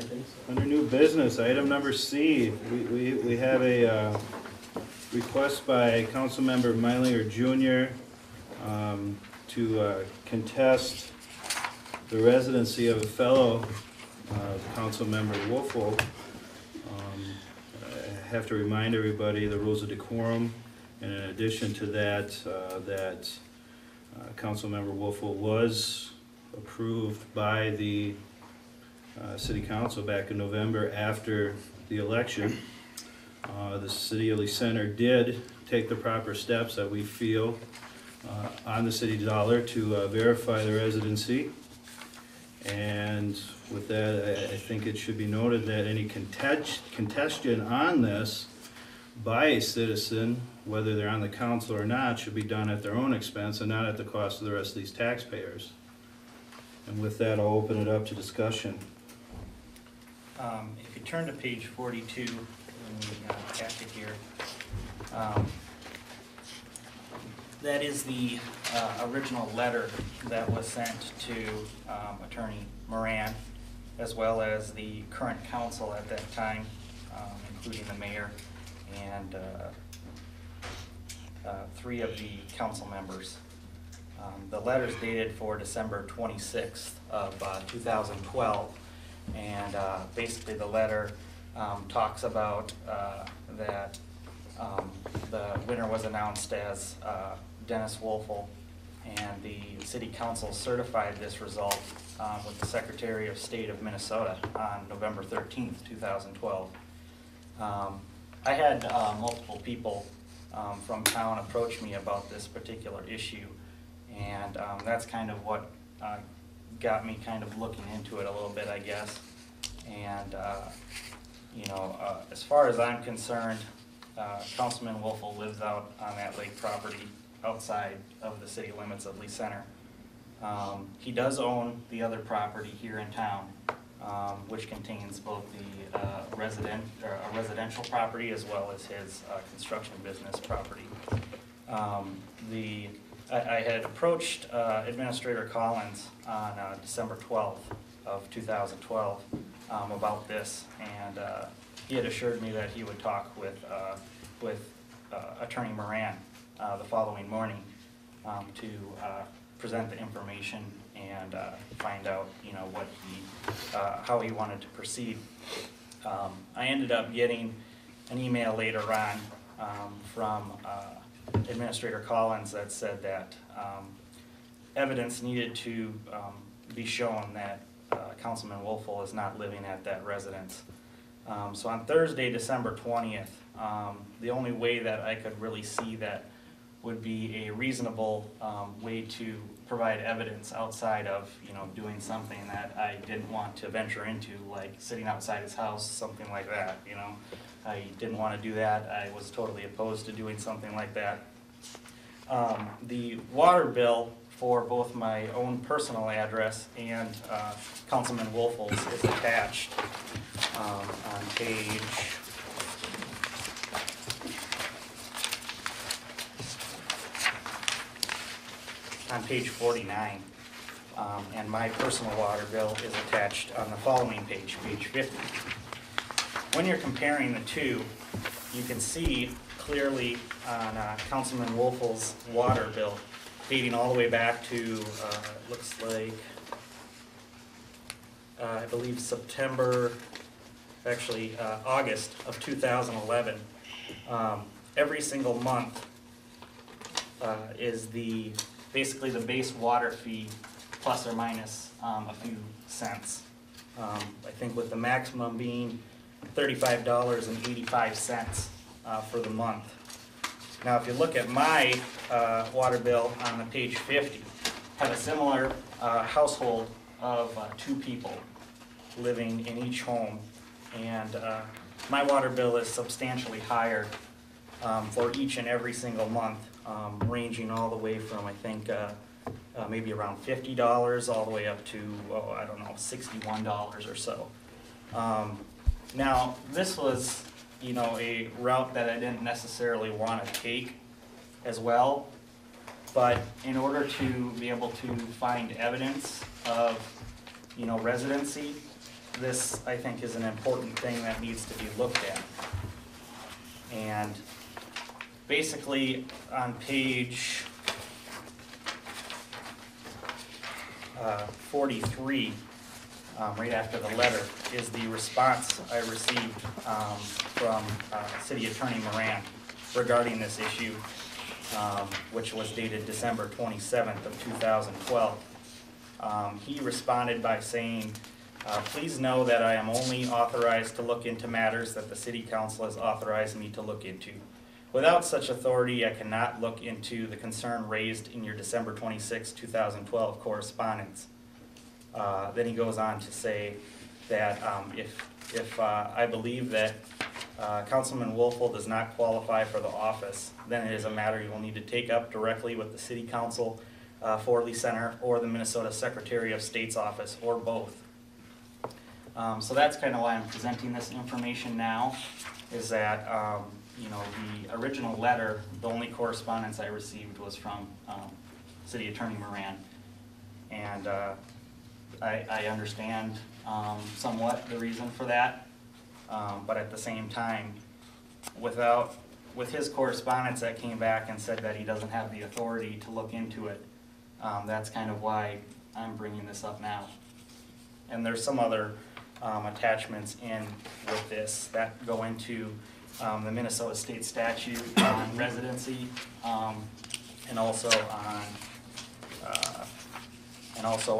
think so. Under new business, item number C, we have a request by Councilmember Meilinger Jr. To contest the residency of a fellow Councilmember Wolfel. I have to remind everybody the rules of decorum, and in addition to that, Councilmember Wolfel was approved by the City Council back in November after the election. The City of Lee Center did take the proper steps that we feel on the city dollar to verify the residency. And with that, I think it should be noted that any contestation on this by a citizen, whether they're on the council or not, should be done at their own expense and not at the cost of the rest of these taxpayers. And with that, I'll open it up to discussion. If you turn to page 42 in the packet here, that is the original letter that was sent to Attorney Moran, as well as the current council at that time, including the mayor and 3 of the council members. The letter is dated for December 26th of 2012, and basically the letter talks about that the winner was announced as Dennis Wolfel, and the City Council certified this result with the Secretary of State of Minnesota on November 13th, 2012. I had multiple people from town approach me about this particular issue, and that's kind of what got me kind of looking into it a little bit, I guess. And you know, as far as I'm concerned, Councilman Wolfel lives out on that lake property outside of the city limits of Lee Center. He does own the other property here in town, which contains both the residential property as well as his construction business property. I had approached Administrator Collins on December 12th of 2012 about this, and he had assured me that he would talk with Attorney Moran the following morning to present the information and find out, you know, what how he wanted to proceed. I ended up getting an email later on from Administrator Collins that said that evidence needed to be shown that Councilman Wolfel is not living at that residence. So on Thursday, December 20th, the only way that I could really see that would be a reasonable way to provide evidence outside of, you know, doing something that I didn't want to venture into, like sitting outside his house, something like that, you know. I didn't want to do that. I was totally opposed to doing something like that. The water bill for both my own personal address and Councilman Wolfel's is attached on page 49, and my personal water bill is attached on the following page, page 50. When you're comparing the two, you can see clearly on Councilman Wolfel's water bill, dating all the way back to, looks like, I believe August of 2011. Every single month is basically the base water fee plus or minus a few cents. I think with the maximum being $35.85 for the month. Now if you look at my water bill on the page 50, I have a similar household of 2 people living in each home, and my water bill is substantially higher for each and every single month, ranging all the way from, I think, maybe around $50 all the way up to, I don't know, $61 or so. Now, this was, you know, a route that I didn't necessarily want to take as well, but in order to be able to find evidence of, you know, residency, this, I think, is an important thing that needs to be looked at. And basically, on page 43, right after the letter, is the response I received from City Attorney Moran regarding this issue, which was dated December 27th of 2012. He responded by saying, please know that I am only authorized to look into matters that the City Council has authorized me to look into. Without such authority, I cannot look into the concern raised in your December 26, 2012 correspondence. Then he goes on to say that if I believe that Councilman Wolfel does not qualify for the office, then it is a matter you will need to take up directly with the City Council for Lee Center or the Minnesota Secretary of State's office, or both. So that's kind of why I'm presenting this information now, is that you know, the original letter, the only correspondence I received was from City Attorney Moran. And I understand somewhat the reason for that, but at the same time, with his correspondence that came back and said that he doesn't have the authority to look into it, that's kind of why I'm bringing this up now. And there's some other attachments in with this that go into the Minnesota State statute on residency, and also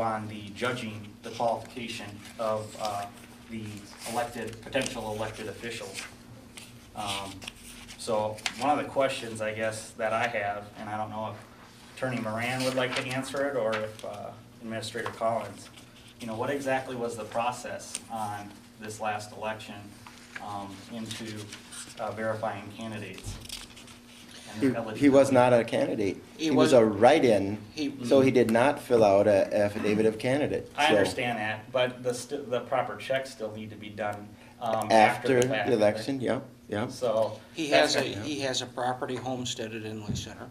on the judging, the qualification of the potential elected officials. So one of the questions, I guess, that I have, and I don't know if Attorney Moran would like to answer it, or if Administrator Collins, you know, what exactly was the process on this last election into verifying candidates? He was not a candidate. He was a write-in, so he did not fill out an affidavit of candidate. I So understand that, but the proper checks still need to be done after the fact. the election, yeah. So He that's has kind he has a property homesteaded in Lee Center.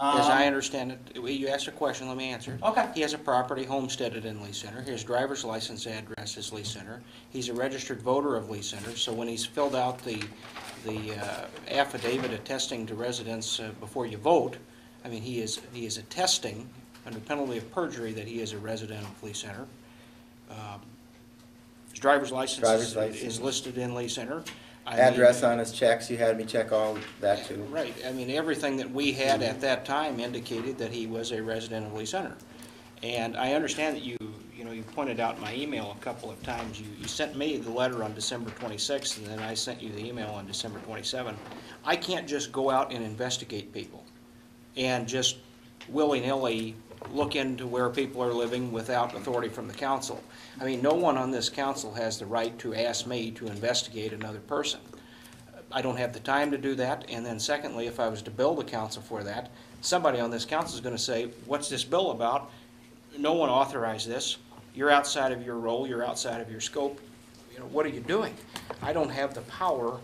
As I understand it, you asked a question, let me answer it. Okay. He has a property homesteaded in Lee Center. His driver's license address is Lee Center. He's a registered voter of Lee Center, so when he's filled out the affidavit attesting to residence before you vote, I mean, he is attesting under penalty of perjury that he is a resident of Lee Center. His driver's license is listed in Lee Center. Address on his checks, you had me check all that too. Right, I mean, everything that we had at that time indicated that he was a resident of Lee Center. And I understand that you pointed out in my email a couple of times, you sent me the letter on December 26th, and then I sent you the email on December 27th. I can't just go out and investigate people and just willy-nilly look into where people are living without authority from the council. I mean, no one on this council has the right to ask me to investigate another person. I don't have the time to do that, and then secondly, if I was to bill the council for that, somebody on this council is going to say, what's this bill about? No one authorized this. You're outside of your role, you're outside of your scope. You know, what are you doing? I don't have the power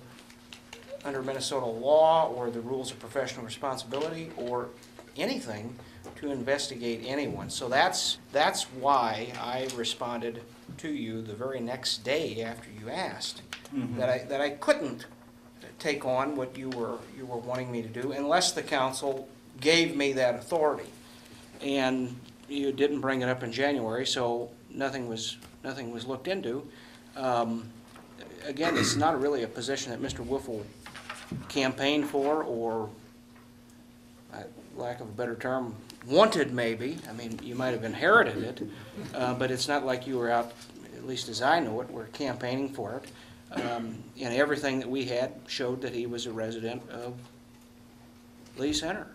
under Minnesota law or the rules of professional responsibility or anything to investigate anyone. So that's why I responded to you the very next day after you asked, that I couldn't take on what you were wanting me to do unless the council gave me that authority. And you didn't bring it up in January, so nothing was looked into. Again, it's not really a position that Mr. Wolfel campaigned for, or, lack of a better term, wanted maybe. I mean, you might have inherited it, but it's not like you were out, at least as I know it, were campaigning for it. And everything that we had showed that he was a resident of Lee Center.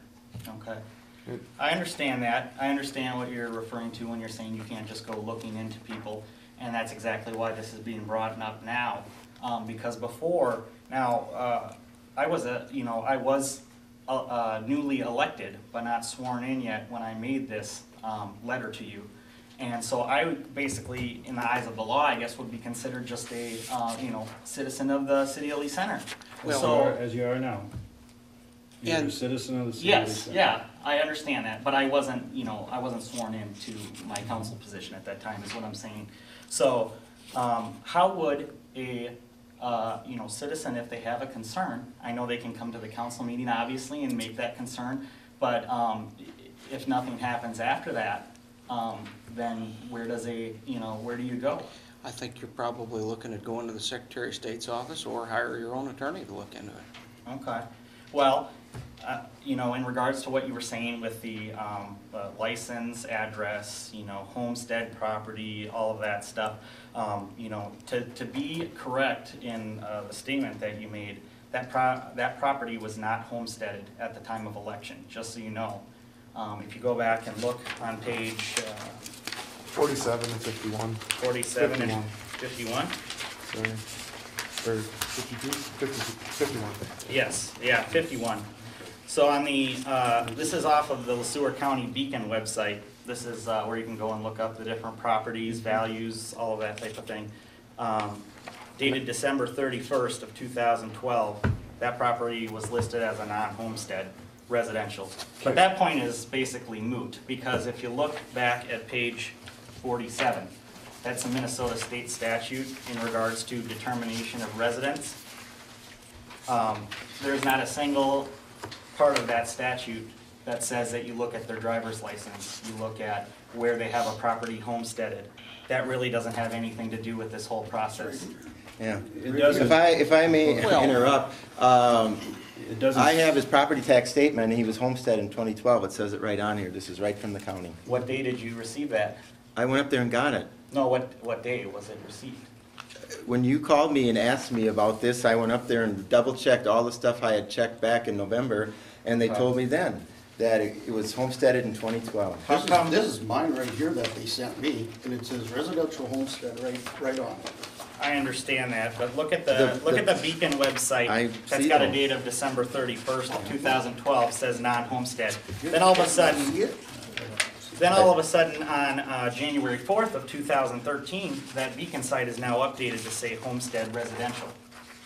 Okay. I understand that. I understand what you're referring to when you're saying you can't just go looking into people, and that's exactly why this is being brought up now. Because before, I was newly elected, but not sworn in yet when I made this letter to you. And so I would basically, in the eyes of the law, I guess, would be considered just a, citizen of the city of Lee Center. Well, As you are now. You're a citizen of the city of Lee Yes, Center. yeah, I understand that, but I wasn't sworn in to my council position at that time, is what I'm saying. So, How would a, citizen, if they have a concern, I know they can come to the council meeting, obviously, and make that concern, but, if nothing happens after that, then where does where do you go? I think you're probably looking at going to the Secretary of State's office or hire your own attorney to look into it. Okay, well, in regards to what you were saying with the license, address, homestead property, all of that stuff, to be correct in the statement that you made, that property was not homesteaded at the time of election, just so you know. If you go back and look on page 47 and 51. 47 and 51? Sorry. Or 52? 51. Yes, yeah, 51. So on the, this is off of the LeSueur County Beacon website. This is where you can go and look up the different properties, values, all of that type of thing. Dated December 31st of 2012, that property was listed as a non-homestead residential. But that point is basically moot, because if you look back at page 47, that's a Minnesota state statute in regards to determination of residence. There's not a single part of that statute that says that you look at their driver's license, you look at where they have a property homesteaded. That really doesn't have anything to do with this whole process. Yeah. It doesn't. If I may interrupt, It doesn't. I have his property tax statement, and he was homestead in 2012. It says it right on here. This is right from the county. What day did you receive that? I went up there and got it. No, what day was it received? When you called me and asked me about this, I went up there and double-checked all the stuff I had checked back in November, and they told me then that it was homesteaded in 2012. This is mine right here that they sent me, and it says residential homestead right on it. I understand that, but look at the Beacon website. That's got a date of December 31st of 2012, says non-homestead. Then all of a sudden, on January 4th of 2013, that Beacon site is now updated to say homestead residential.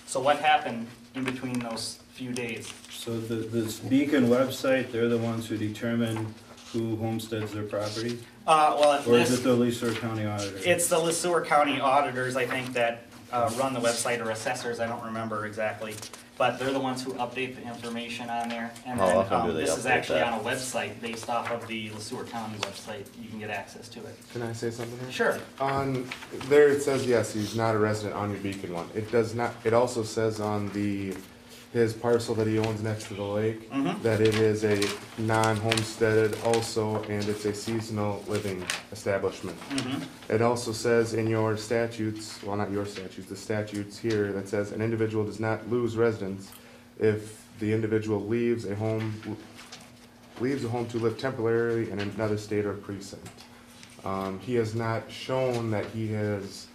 So what happened in between those few days? So this Beacon website, they're the ones who determine who homesteads their property? Or is it the LeSueur County Auditor? It's the LeSueur County auditors, I think, that run the website, or assessors, I don't remember exactly. But they're the ones who update the information on there. And How often do then they this is update actually that? on a website based off of the LeSueur County website. You can get access to it. Can I say something here? Sure. On there it says yes, he's not a resident on your Beacon one. It does not. It also says on his parcel that he owns next to the lake that it is a non-homesteaded also, and it's a seasonal living establishment. It also says in your statutes, well, not your statutes, the statutes here, that says an individual does not lose residence if the individual leaves a home to live temporarily in another state or precinct. He has not shown that he has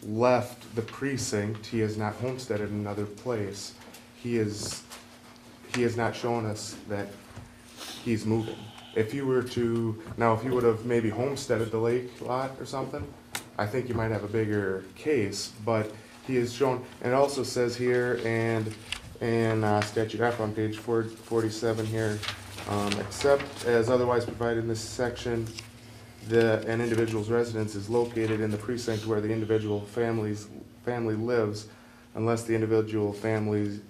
left the precinct. He has not homesteaded in another place. He has not shown us that he's moving. If he were to, now if he would have maybe homesteaded the lake lot or something, I think you might have a bigger case, but he has shown, and it also says here, and statute F on page 47 here, except as otherwise provided in this section, an individual's residence is located in the precinct where the individual family lives, unless the individual's family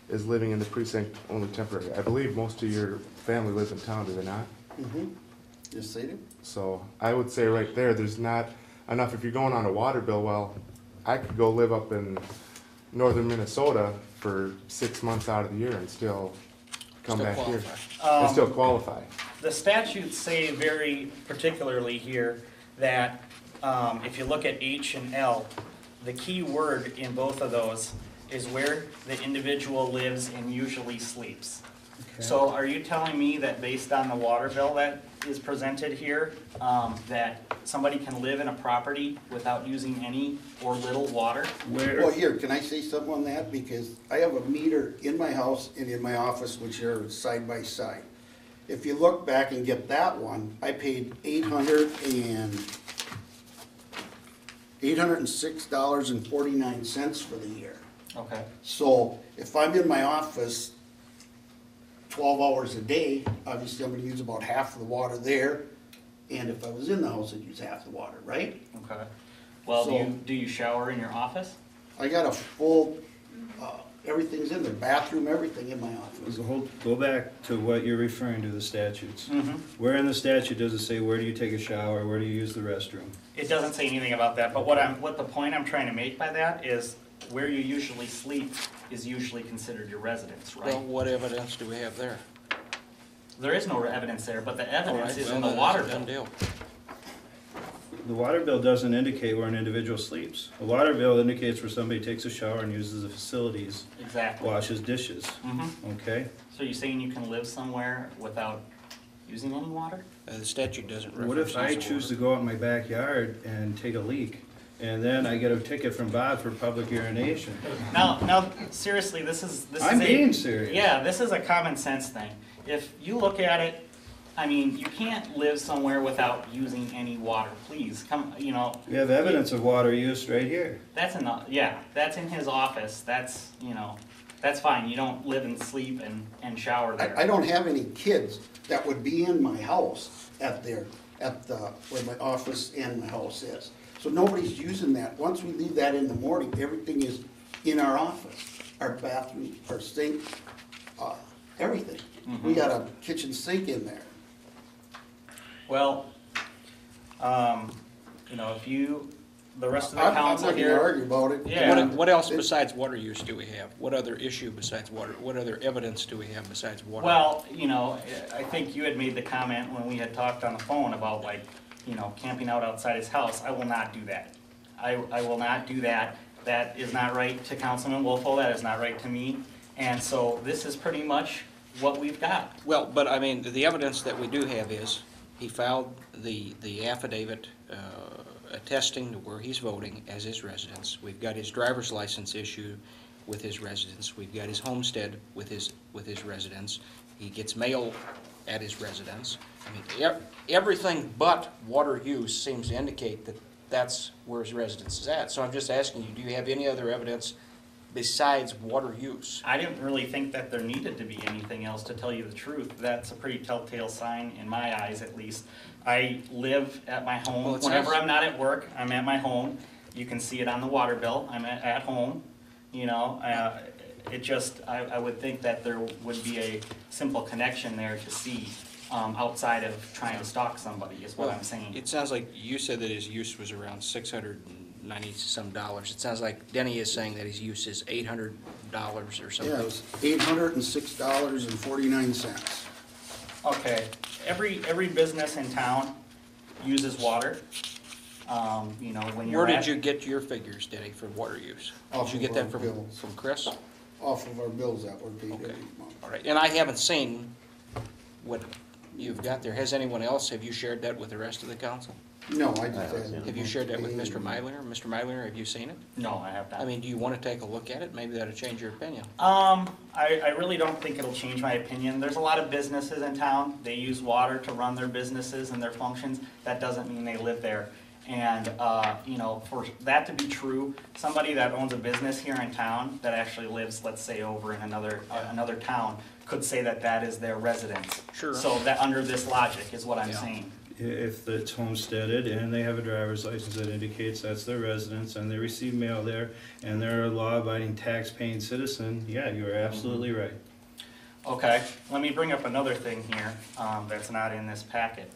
is living in the precinct only temporarily. I believe most of your family lives in town, do they not? Yes, they do. So I would say right there, there's not enough. If you're going on a water bill, well, I could go live up in northern Minnesota for 6 months out of the year and still come Still back here qualify. and still qualify. The statutes say very particularly here that if you look at H and L, the key word in both of those is where the individual lives and usually sleeps. So are you telling me that based on the water bill that is presented here, that somebody can live in a property without using any or little water? Well, here, can I say something on that? Because I have a meter in my house and in my office, which are side by side. If you look back and get that one, I paid $806.49 for the year. Okay. So if I'm in my office 12 hours a day, obviously I'm gonna use about half of the water there, and if I was in the house, I'd use half the water, right? Okay. Well, So- do you shower in your office? I got a full, everything's in there, bathroom, everything in my office. Go back to what you're referring to, the statutes. Mm-hmm. Where in the statute does it say, where do you take a shower, where do you use the restroom? It doesn't say anything about that, but what the point I'm trying to make by that is where you usually sleep is usually considered your residence, Well, right? what evidence do we have there? There is no evidence there, but the All evidence right, is well, in the then water it's a done bill. deal. The water bill doesn't indicate where an individual sleeps. A water bill indicates where somebody takes a shower and uses the facilities, Exactly. washes dishes, Mm-hmm. okay? So you're saying you can live somewhere without using any water? The statute doesn't reference. What if I this choose to water. go out in my backyard and take a leak, and then I get a ticket from Bob for public urination? Now, seriously, this is I'm a- being serious. Yeah, this is a common sense thing. If you look at it, I mean, you can't live somewhere without using any water, please, come, you know. We have evidence of water use right here. That's enough, yeah, that's in his office, that's, you know, that's fine, you don't live and sleep and shower there. I don't have any kids that would be in my house where my office and my house is. So nobody's using that. Once we leave that in the morning, everything is in our office, our bathroom, our sink, everything. We got a kitchen sink in there. Well, you know, if you, the rest of the I'm not council gonna here. argue about it. Yeah. What else besides water use do we have? What other issue besides water, what other evidence do we have besides water? Well, you know, I think you had made the comment when we had talked on the phone about like, you know, camping out outside his house. I will not do that. I will not do that. That is not right to Councilman Wolfo, that is not right to me. And so this is pretty much what we've got. Well, but I mean, the evidence that we do have is, he filed the affidavit attesting to where he's voting as his residence. We've got his driver's license issue with his residence. We've got his homestead with his residence. He gets mail at his residence. I mean, everything but water use seems to indicate that that's where his residence is at. So I'm just asking you, do you have any other evidence besides water use? I didn't really think that there needed to be anything else, to tell you the truth. That's a pretty telltale sign, in my eyes at least. I live at my home. Well, it Whenever says- I'm not at work, I'm at my home. You can see it on the water bill. I'm at home, you know. It just, I would think that there would be a simple connection there to see, outside of trying to stalk somebody, is what I'm saying. It sounds like you said that his use was around $690-some. It sounds like Denny is saying that his use is $800 or something. Yeah, it was $806.49. Okay, every business in town uses water. You know, when you're Where at. did you get your figures, Denny, for water use? Off Did you of get our that from bills. Chris? Off of our bills that were paid Okay. every month. All right, and I haven't seen what you've got there. Has anyone else, have you shared that with the rest of the council? No, I just had. Have you shared that with Mr. Meilinger? Mr. Meilinger, have you seen it? No, I have not. I mean, do you want to take a look at it? Maybe that'll change your opinion. I really don't think it'll change my opinion. There's a lot of businesses in town. They use water to run their businesses and their functions. That doesn't mean they live there. And, you know, for that to be true, somebody that owns a business here in town that actually lives, let's say, over in another town, could say that that is their residence. Sure. So that, under this logic, is what I'm Yeah. saying. If it's homesteaded and they have a driver's license that indicates that's their residence and they receive mail there and they're a law-abiding tax-paying citizen, yeah, you are absolutely right. Okay, let me bring up another thing here, that's not in this packet.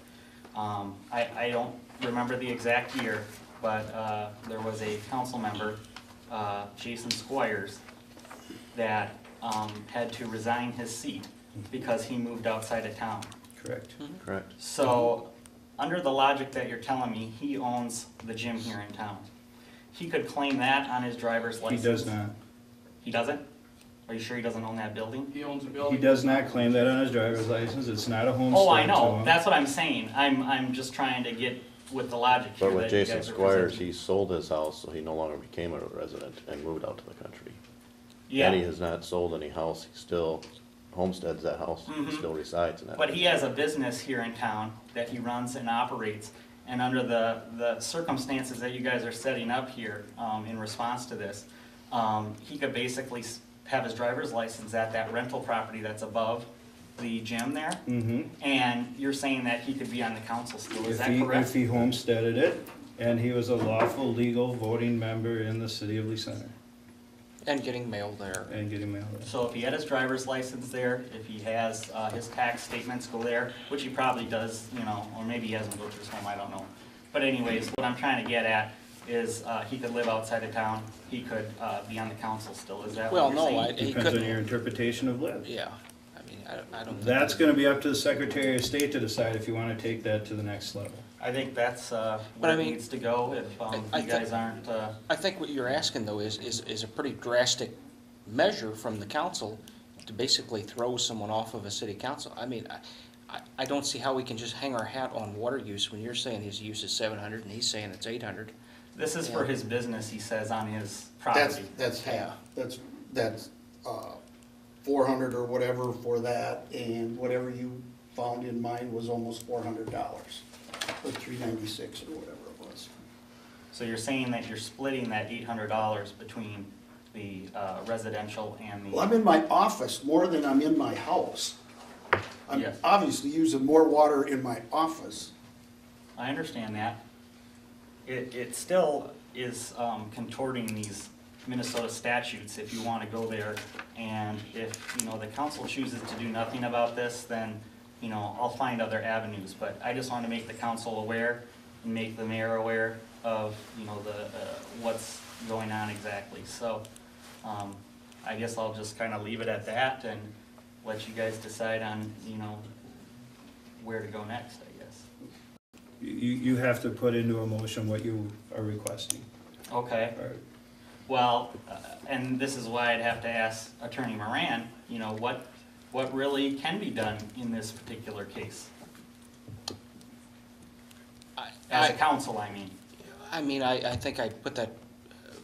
I don't remember the exact year, but, there was a council member, Jason Squires, that, had to resign his seat because he moved outside of town. Correct. Correct. So, under the logic that you're telling me, he owns the gym here in town. He could claim that on his driver's He license. does not. He doesn't? Are you sure he doesn't own that building? He owns a He building. does not claim that on his driver's license. It's not a homestead Oh, I to know, him. that's what I'm saying. I'm just trying to get with the logic here But with that you Jason guys are Squires, presenting. he sold his house, so he no longer became a resident and moved out to the country. Yeah. Denny has not sold any house, he still homesteads that house, Mhm. he still resides in that. But he has a business here in town that he runs and operates, and under the circumstances that you guys are setting up here, in response to this, he could basically have his driver's license at that rental property that's above the gym there, Mm-hmm. and you're saying that he could be on the council still, is that If correct? he homesteaded it, and he was a lawful, legal voting member in the city of Lee Center, And getting mail there. and getting mail there. So if he had his driver's license there, if he has, his tax statements go there, which he probably does, you know, or maybe he hasn't built his home, I don't know. But anyways, what I'm trying to get at is, he could live outside of town, he could, be on the council still, is that Well, what you're no, saying? he Depends on your couldn't, interpretation of live. yeah, I mean, I don't. think That's that- gonna be up to the Secretary of State to decide if you wanna take that to the next level. I think that's, But where I it mean, needs to go, if, I you guys aren't, I think what you're asking though is a pretty drastic measure from the council to basically throw someone off of a city council. I mean, I don't see how we can just hang our hat on water use when you're saying his use is 700 and he's saying it's 800. this is for his business, he says, on his That's, property. that's half, that's 400 or whatever for that, and whatever you found in mine was almost $400, or $396 or whatever it was. So you're saying that you're splitting that $800 between the residential and Well, I'm the, in my office more than I'm in my house. I'm Yes. obviously using more water in my office. I understand that. It still is contorting these Minnesota statutes if you want to go there. And if, you know, the council chooses to do nothing about this, then, you know, I'll find other avenues. But I just want to make the council aware and make the mayor aware of, you know, the, what's going on exactly. So, I guess I'll just kind of leave it at that and let you guys decide on, you know, where to go next, I guess. You have to put into a motion what you are requesting. Okay. Or- Well, and this is why I'd have to ask Attorney Moran, you know, what really can be done in this particular case? As a council, I mean. I mean, I think I put that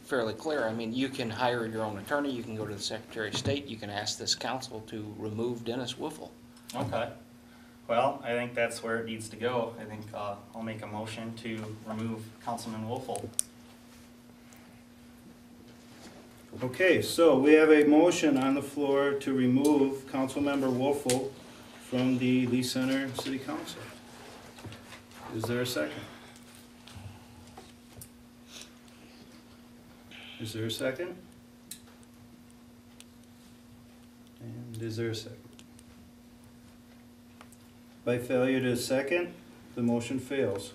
fairly clear. I mean, you can hire your own attorney, you can go to the Secretary of State, you can ask this council to remove Dennis Wiffle. Okay. Well, I think that's where it needs to go. I think I'll make a motion to remove Councilman Wolfle. Okay, so we have a motion on the floor to remove Councilmember Wolfle from the Lee Center City Council. Is there a second? Is there a second? And is there a second? By failure to second, the motion fails.